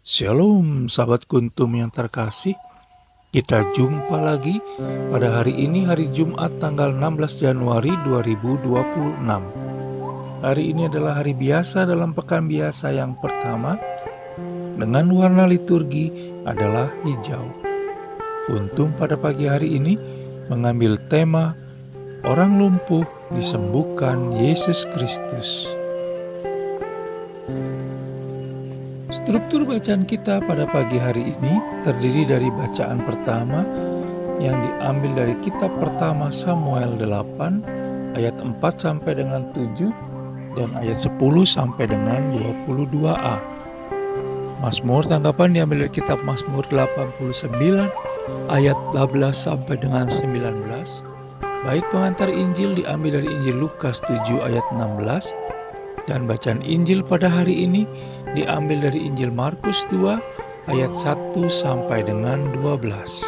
Shalom sahabat kuntum yang terkasih. Kita jumpa lagi pada hari ini, hari Jumat tanggal 16 Januari 2026. Hari ini adalah hari biasa dalam pekan biasa yang pertama, dengan warna liturgi adalah hijau. Kuntum pada pagi hari ini mengambil tema orang lumpuh disembuhkan Yesus Kristus. Struktur bacaan kita pada pagi hari ini terdiri dari bacaan pertama yang diambil dari kitab pertama Samuel 8 ayat 4 sampai dengan 7 dan ayat 10 sampai dengan 22a. Mazmur tanggapan diambil dari kitab Mazmur 89 ayat 12 sampai dengan 19. Bait pengantar Injil diambil dari Injil Lukas 7 ayat 16. Dan bacaan Injil pada hari ini diambil dari Injil Markus 2 ayat 1 sampai dengan 12.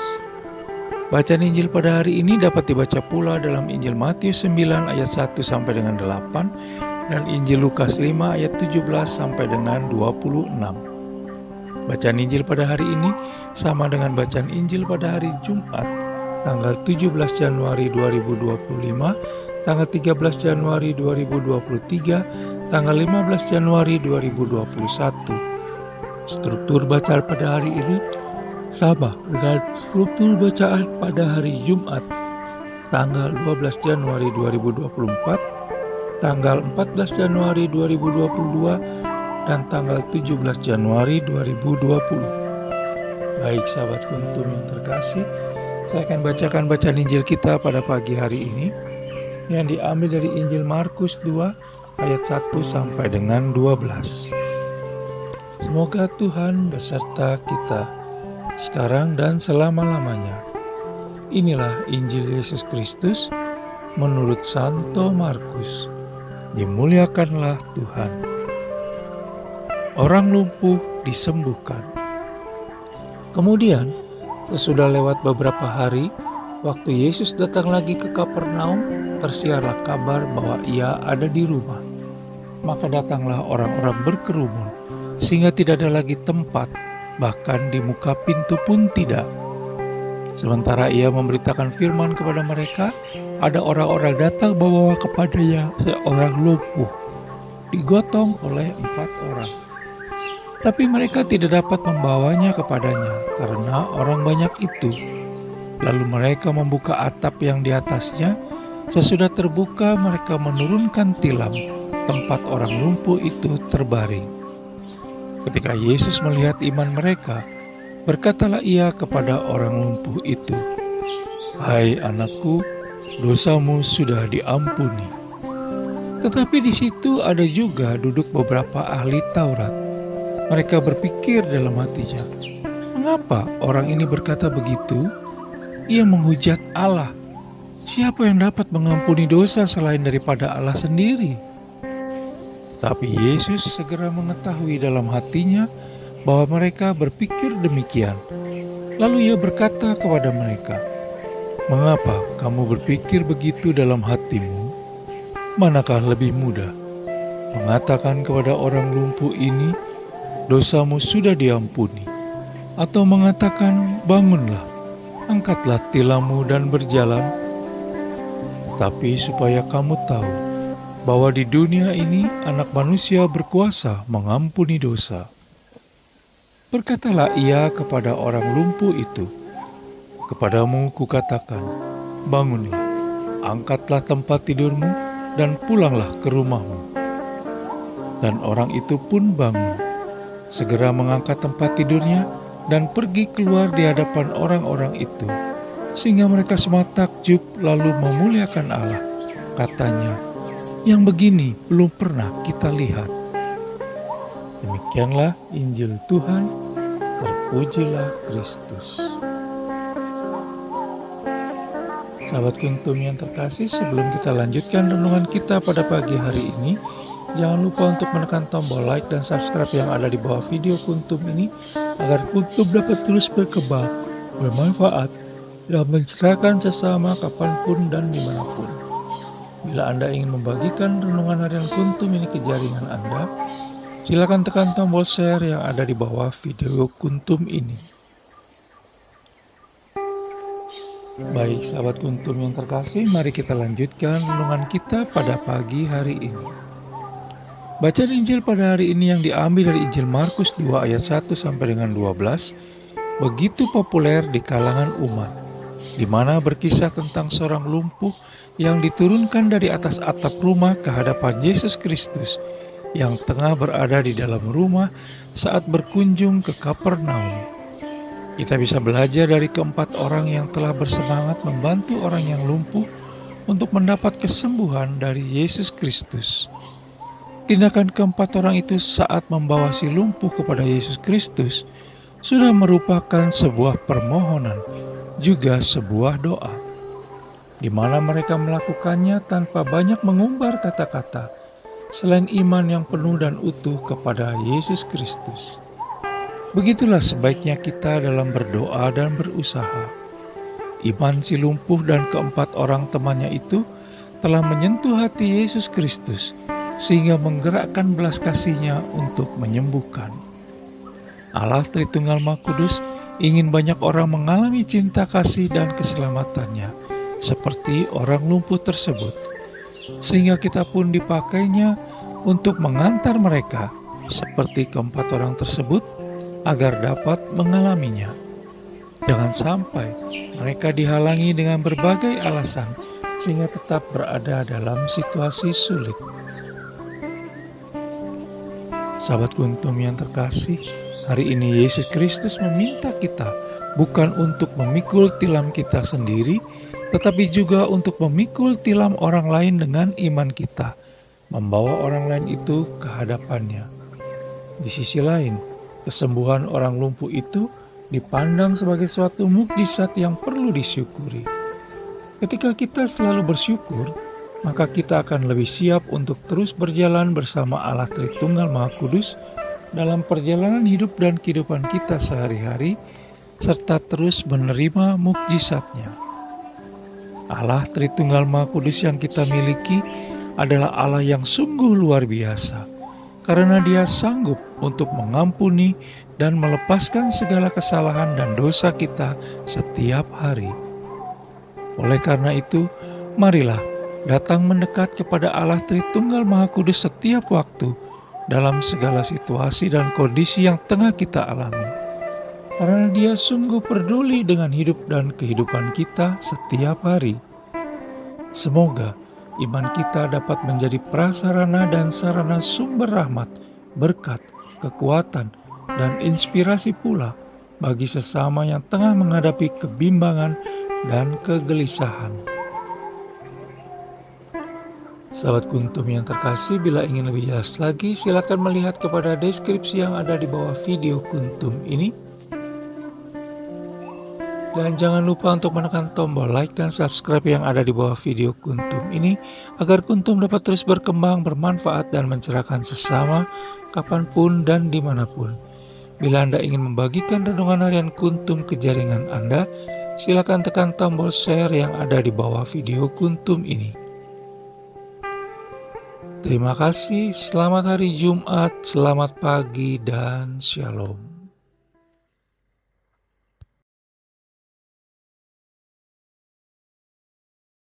Bacaan Injil pada hari ini dapat dibaca pula dalam Injil Matius 9 ayat 1 sampai dengan 8 dan Injil Lukas 5 ayat 17 sampai dengan 26. Bacaan Injil pada hari ini sama dengan bacaan Injil pada hari Jumat tanggal 17 Januari 2025, tanggal 13 Januari 2023, tanggal 15 Januari 2021. Struktur bacaan pada hari ini sama dengan struktur bacaan pada hari Jumat tanggal 12 Januari 2024, tanggal 14 Januari 2022, dan tanggal 17 Januari 2020. Baik sahabat kuntum yang terkasih, saya akan bacakan bacaan Injil kita pada pagi hari ini yang diambil dari Injil Markus 2 ayat 1 sampai dengan 12. Semoga Tuhan beserta kita sekarang dan selama-lamanya. Inilah Injil Yesus Kristus menurut Santo Markus. Dimuliakanlah Tuhan. Orang lumpuh disembuhkan. Kemudian, sesudah lewat beberapa hari, waktu Yesus datang lagi ke Kapernaum, tersiarlah kabar bahwa ia ada di rumah. Maka datanglah orang-orang berkerumun, sehingga tidak ada lagi tempat, bahkan di muka pintu pun tidak. Sementara ia memberitakan firman kepada mereka, ada orang-orang datang membawa kepadanya seorang lumpuh, digotong oleh 4 orang. Tapi mereka tidak dapat membawanya kepadanya, karena orang banyak itu. Lalu mereka membuka atap yang di atasnya. Sesudah terbuka, mereka menurunkan tilam tempat orang lumpuh itu terbaring. Ketika Yesus melihat iman mereka, berkatalah ia kepada orang lumpuh itu, "Hai anakku, dosamu sudah diampuni." Tetapi di situ ada juga duduk beberapa ahli Taurat. Mereka berpikir dalam hatinya, "Mengapa orang ini berkata begitu? Ia menghujat Allah. Siapa yang dapat mengampuni dosa selain daripada Allah sendiri?" Tapi Yesus segera mengetahui dalam hatinya bahwa mereka berpikir demikian. Lalu ia berkata kepada mereka, "Mengapa kamu berpikir begitu dalam hatimu? Manakah lebih mudah, mengatakan kepada orang lumpuh ini, 'Dosamu sudah diampuni,' atau mengatakan, 'Bangunlah, angkatlah tilammu dan berjalan'? Tapi supaya kamu tahu bahwa di dunia ini Anak Manusia berkuasa mengampuni dosa." Berkatalah ia kepada orang lumpuh itu, "Kepadamu kukatakan, bangunlah, angkatlah tempat tidurmu, dan pulanglah ke rumahmu." Dan orang itu pun bangun, segera mengangkat tempat tidurnya, dan pergi keluar di hadapan orang-orang itu, sehingga mereka semua takjub lalu memuliakan Allah. Katanya, "Yang begini belum pernah kita lihat." Demikianlah Injil Tuhan, terpujilah Kristus. Sahabat kuntum yang terkasih, sebelum kita lanjutkan renungan kita pada pagi hari ini, jangan lupa untuk menekan tombol like dan subscribe yang ada di bawah video kuntum ini, agar kuntum dapat terus berkembang, bermanfaat, dan mencerahkan sesama kapanpun dan dimanapun. Bila Anda ingin membagikan renungan harian kuntum ini ke jaringan Anda, Silakan tekan tombol share yang ada di bawah video Kuntum ini. Baik sahabat Kuntum yang terkasih, mari kita lanjutkan renungan kita pada pagi hari ini. Bacaan Injil pada hari ini yang diambil dari Injil Markus 2 ayat 1 sampai dengan 12 begitu populer di kalangan umat, di mana berkisah tentang seorang lumpuh yang diturunkan dari atas atap rumah ke hadapan Yesus Kristus yang tengah berada di dalam rumah saat berkunjung ke Kapernaum. Kita bisa belajar dari keempat orang yang telah bersemangat membantu orang yang lumpuh untuk mendapat kesembuhan dari Yesus Kristus. Tindakan keempat orang itu saat membawa si lumpuh kepada Yesus Kristus sudah merupakan sebuah permohonan, juga sebuah doa, di mana mereka melakukannya tanpa banyak mengumbar kata-kata, selain iman yang penuh dan utuh kepada Yesus Kristus. Begitulah sebaiknya kita dalam berdoa dan berusaha. Iman si lumpuh dan keempat orang temannya itu telah menyentuh hati Yesus Kristus, sehingga menggerakkan belas kasih-Nya untuk menyembuhkan. Allah Tritunggal Maha Kudus ingin banyak orang mengalami cinta kasih dan keselamatannya, seperti orang lumpuh tersebut, sehingga kita pun dipakainya untuk mengantar mereka, seperti keempat orang tersebut, agar dapat mengalaminya. Jangan sampai mereka dihalangi dengan berbagai alasan, sehingga tetap berada dalam situasi sulit. Sahabat Kuntum yang terkasih, hari ini Yesus Kristus meminta kita bukan untuk memikul tilam kita sendiri, tetapi juga untuk memikul tilam orang lain dengan iman kita, membawa orang lain itu ke hadapannya. Di sisi lain, kesembuhan orang lumpuh itu dipandang sebagai suatu mukjizat yang perlu disyukuri. Ketika kita selalu bersyukur, maka kita akan lebih siap untuk terus berjalan bersama Allah Tritunggal Maha Kudus dalam perjalanan hidup dan kehidupan kita sehari-hari, serta terus menerima mukjizat-Nya. Allah Tritunggal Maha Kudus yang kita miliki adalah Allah yang sungguh luar biasa, karena Dia sanggup untuk mengampuni dan melepaskan segala kesalahan dan dosa kita setiap hari. Oleh karena itu, marilah datang mendekat kepada Allah Tritunggal Maha Kudus setiap waktu dalam segala situasi dan kondisi yang tengah kita alami, karena Dia sungguh peduli dengan hidup dan kehidupan kita setiap hari. Semoga iman kita dapat menjadi prasarana dan sarana sumber rahmat, berkat, kekuatan, dan inspirasi pula bagi sesama yang tengah menghadapi kebimbangan dan kegelisahan. Sahabat Kuntum yang terkasih, bila ingin lebih jelas lagi, silakan melihat kepada deskripsi yang ada di bawah video Kuntum ini. Dan jangan lupa untuk menekan tombol like dan subscribe yang ada di bawah video Kuntum ini, agar Kuntum dapat terus berkembang, bermanfaat, dan mencerahkan sesama, kapanpun dan dimanapun. Bila Anda ingin membagikan renungan harian Kuntum ke jaringan Anda, silakan tekan tombol share yang ada di bawah video Kuntum ini. Terima kasih, selamat hari Jumat, selamat pagi, dan shalom.